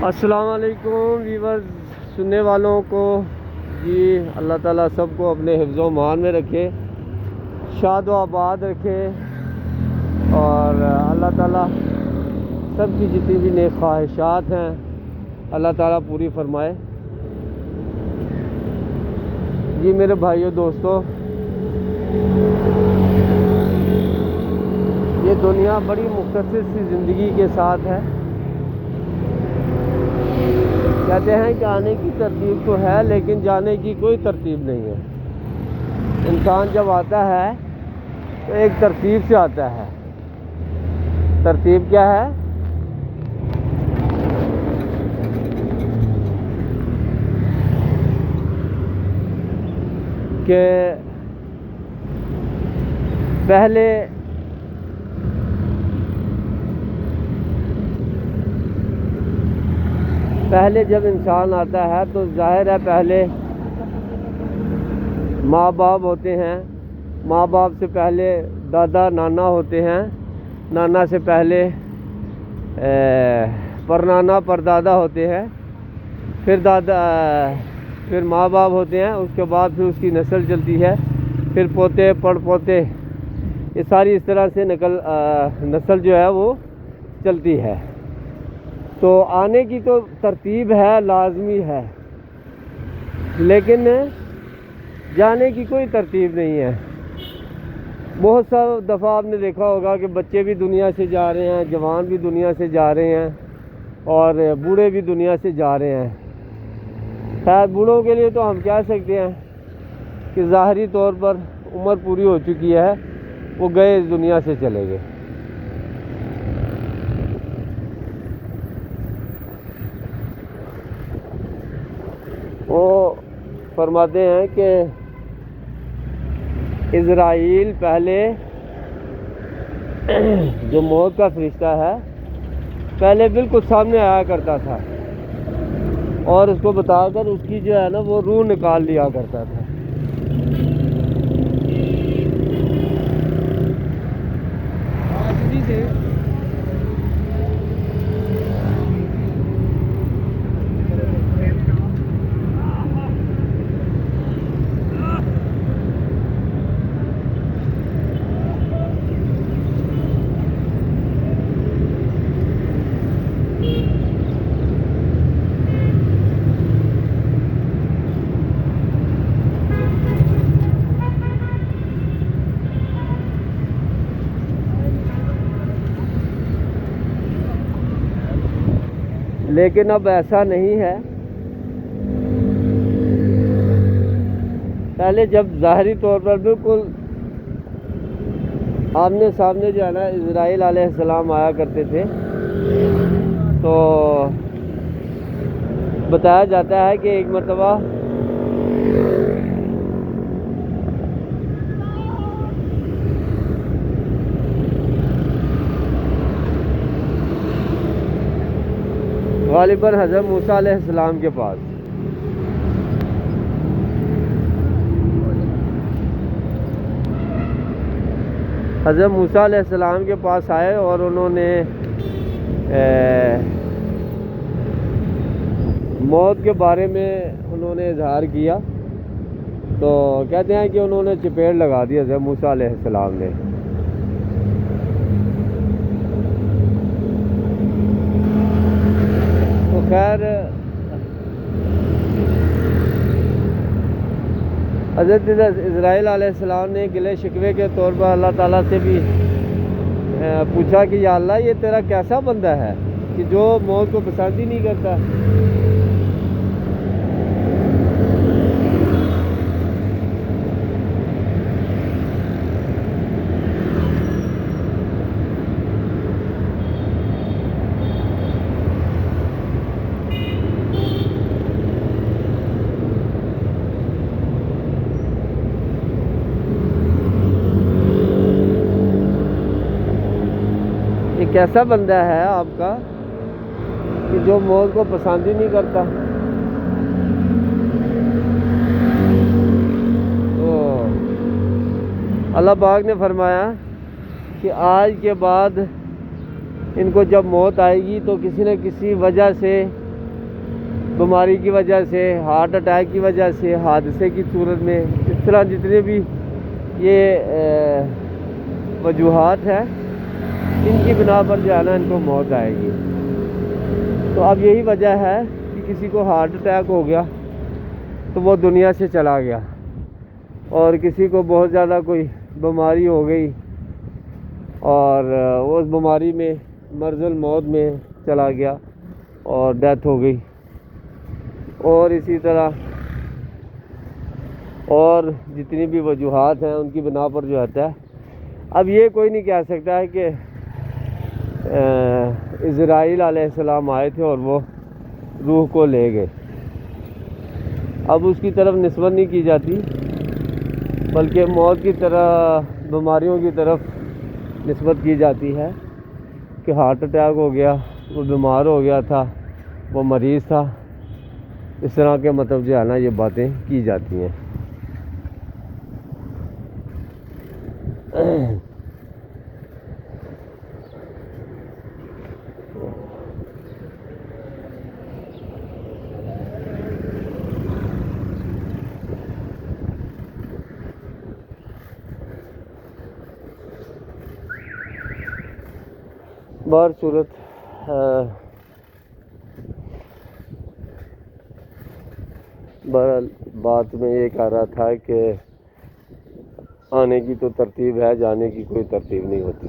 السلام علیکم ویورز، سننے والوں کو جی اللہ تعالیٰ سب کو اپنے حفظ و امان میں رکھے، شاد و آباد رکھے، اور اللہ تعالیٰ سب کی جتنی بھی نیک خواہشات ہیں اللہ تعالیٰ پوری فرمائے۔ جی میرے بھائیو دوستو، یہ دنیا بڑی مختصر سی زندگی کے ساتھ ہے۔ کہتے ہیں کہ آنے کی ترتیب تو ہے لیکن جانے کی کوئی ترتیب نہیں ہے۔ انسان جب آتا ہے تو ایک ترتیب سے آتا ہے۔ ترتیب کیا ہے؟ کہ پہلے جب انسان آتا ہے تو ظاہر ہے پہلے ماں باپ ہوتے ہیں، ماں باپ سے پہلے دادا نانا ہوتے ہیں، نانا سے پہلے پرنانا پردادا ہوتے ہیں، پھر ماں باپ ہوتے ہیں، اس کے بعد پھر اس کی نسل چلتی ہے، پھر پوتے پڑ پوتے، یہ ساری اس طرح سے نسل جو ہے وہ چلتی ہے۔ تو آنے کی تو ترتیب ہے، لازمی ہے، لیکن جانے کی کوئی ترتیب نہیں ہے۔ بہت سا دفعہ آپ نے دیکھا ہوگا کہ بچے بھی دنیا سے جا رہے ہیں، جوان بھی دنیا سے جا رہے ہیں، اور بوڑھے بھی دنیا سے جا رہے ہیں۔ خیر بوڑھوں کے لیے تو ہم کہہ سکتے ہیں کہ ظاہری طور پر عمر پوری ہو چکی ہے، وہ گئے اس دنیا سے چلے گئے۔ وہ فرماتے ہیں کہ اسرائیل پہلے جو موت کا فرشتہ ہے پہلے بالکل سامنے آیا کرتا تھا اور اس کو بتا کر اس کی جو ہے نا وہ روح نکال لیا کرتا تھا۔ لیکن اب ایسا نہیں ہے۔ پہلے جب ظاہری طور پر بالکل آمنے سامنے جو ہے نا اسرائیل علیہ السلام آیا کرتے تھے، تو بتایا جاتا ہے کہ ایک مرتبہ غالباً حضرت موسیٰ علیہ السلام کے پاس حضرت موسیٰ علیہ السلام کے پاس آئے اور انہوں نے موت کے بارے میں انہوں نے اظہار کیا، تو کہتے ہیں کہ انہوں نے چپیڑ لگا دی حضرت موسیٰ علیہ السلام نے۔ تو خیر حضرت اسرائیل علیہ السلام نے گلے شکوے کے طور پر اللہ تعالیٰ سے بھی پوچھا کہ یا اللہ یہ تیرا کیسا بندہ ہے کہ جو موت کو پسند ہی نہیں کرتا۔ کیسا بندہ ہے آپ کا کہ جو موت کو پسند ہی نہیں کرتا؟ تو اللہ پاک نے فرمایا کہ آج کے بعد ان کو جب موت آئے گی تو کسی نہ کسی وجہ سے بیماری کی وجہ سے، ہارٹ اٹیک کی وجہ سے، حادثے کی صورت میں، اس طرح جتنے بھی یہ وجوہات ہیں ان کی بنا پر جو ہے نا ان کو موت آئے گی۔ تو اب یہی وجہ ہے کہ کسی کو ہارٹ اٹیک ہو گیا تو وہ دنیا سے چلا گیا، اور کسی کو بہت زیادہ کوئی بیماری ہو گئی اور وہ اس بیماری میں مرض الموت میں چلا گیا اور ڈیتھ ہو گئی، اور اسی طرح اور جتنی بھی وجوہات ہیں ان کی بنا پر جو ہوتا ہے۔ اب یہ کوئی نہیں کہہ سکتا ہے کہ اسرائیل علیہ السلام آئے تھے اور وہ روح کو لے گئے، اب اس کی طرف نسبت نہیں کی جاتی، بلکہ موت کی طرح بیماریوں کی طرف نسبت کی جاتی ہے کہ ہارٹ اٹیک ہو گیا، وہ بیمار ہو گیا تھا، وہ مریض تھا، اس طرح کے مطلب جو ہے نا یہ باتیں کی جاتی ہیں۔ بہر صورت بہرحال بات میں یہ کہہ رہا تھا کہ آنے کی تو ترتیب ہے، جانے کی کوئی ترتیب نہیں ہوتی۔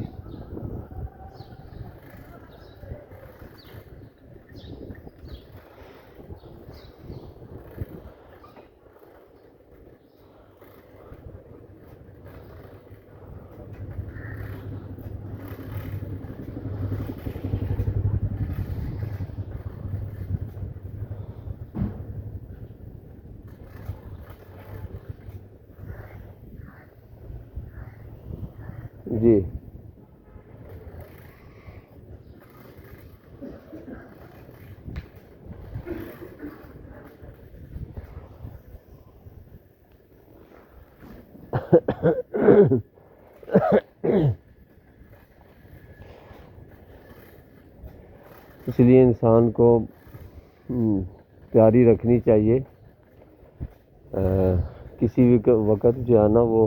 جی اس لیے انسان کو تیاری رکھنی چاہیے، کسی بھی وقت جو ہے نا وہ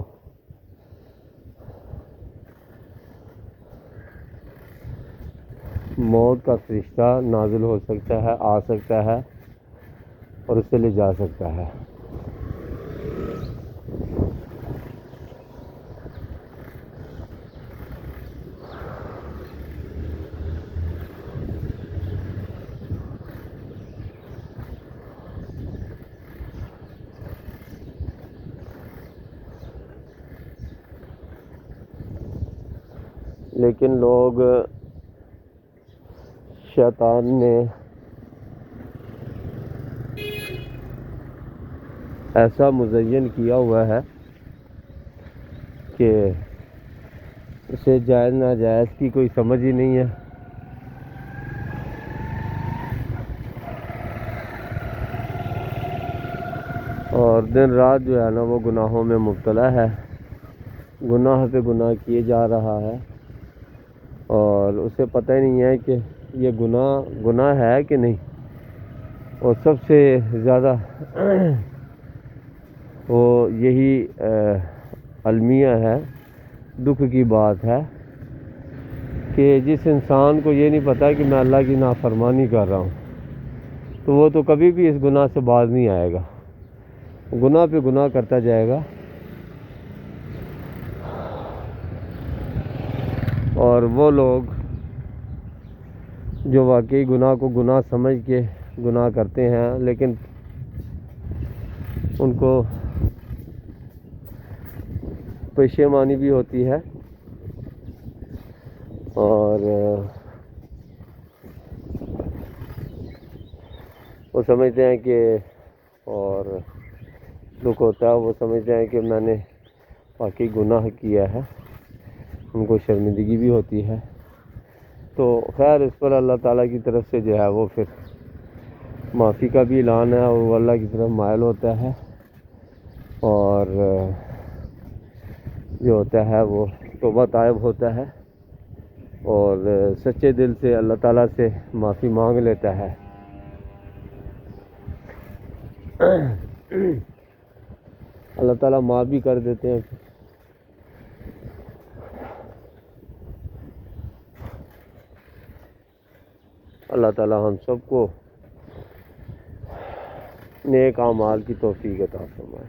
موت کا فرشتہ نازل ہو سکتا ہے، آ سکتا ہے اور اسے لے جا سکتا ہے۔ لیکن لوگ شیطان نے ایسا مزین کیا ہوا ہے کہ اسے جائز ناجائز کی کوئی سمجھ ہی نہیں ہے، اور دن رات جو ہے نا وہ گناہوں میں مبتلا ہے، گناہ پہ گناہ کیے جا رہا ہے، اور اسے پتہ ہی نہیں ہے کہ یہ گناہ ہے کہ نہیں۔ اور سب سے زیادہ وہ یہی المیہ ہے، دکھ کی بات ہے کہ جس انسان کو یہ نہیں پتا کہ میں اللہ کی نافرمانی کر رہا ہوں تو وہ تو کبھی بھی اس گناہ سے باز نہیں آئے گا، گناہ پہ گناہ کرتا جائے گا، اور وہ لوگ جو واقعی گناہ کو گناہ سمجھ کے گناہ کرتے ہیں لیکن ان کو پشیمانی بھی ہوتی ہے، اور وہ سمجھتے ہیں کہ اور دکھ ہوتا ہے، وہ سمجھتے ہیں کہ میں نے واقعی گناہ کیا ہے، ان کو شرمندگی بھی ہوتی ہے۔ تو خیر اس پر اللہ تعالیٰ کی طرف سے جو ہے وہ پھر معافی کا بھی اعلان ہے، اور وہ اللہ کی طرف مائل ہوتا ہے، اور جو ہوتا ہے وہ توبہ طائب ہوتا ہے اور سچے دل سے اللہ تعالیٰ سے معافی مانگ لیتا ہے۔ اللہ تعالیٰ معاف بھی کر دیتے ہیں. اللہ تعالیٰ ہم سب کو نیک اعمال کی توفیق عطا فرمائے.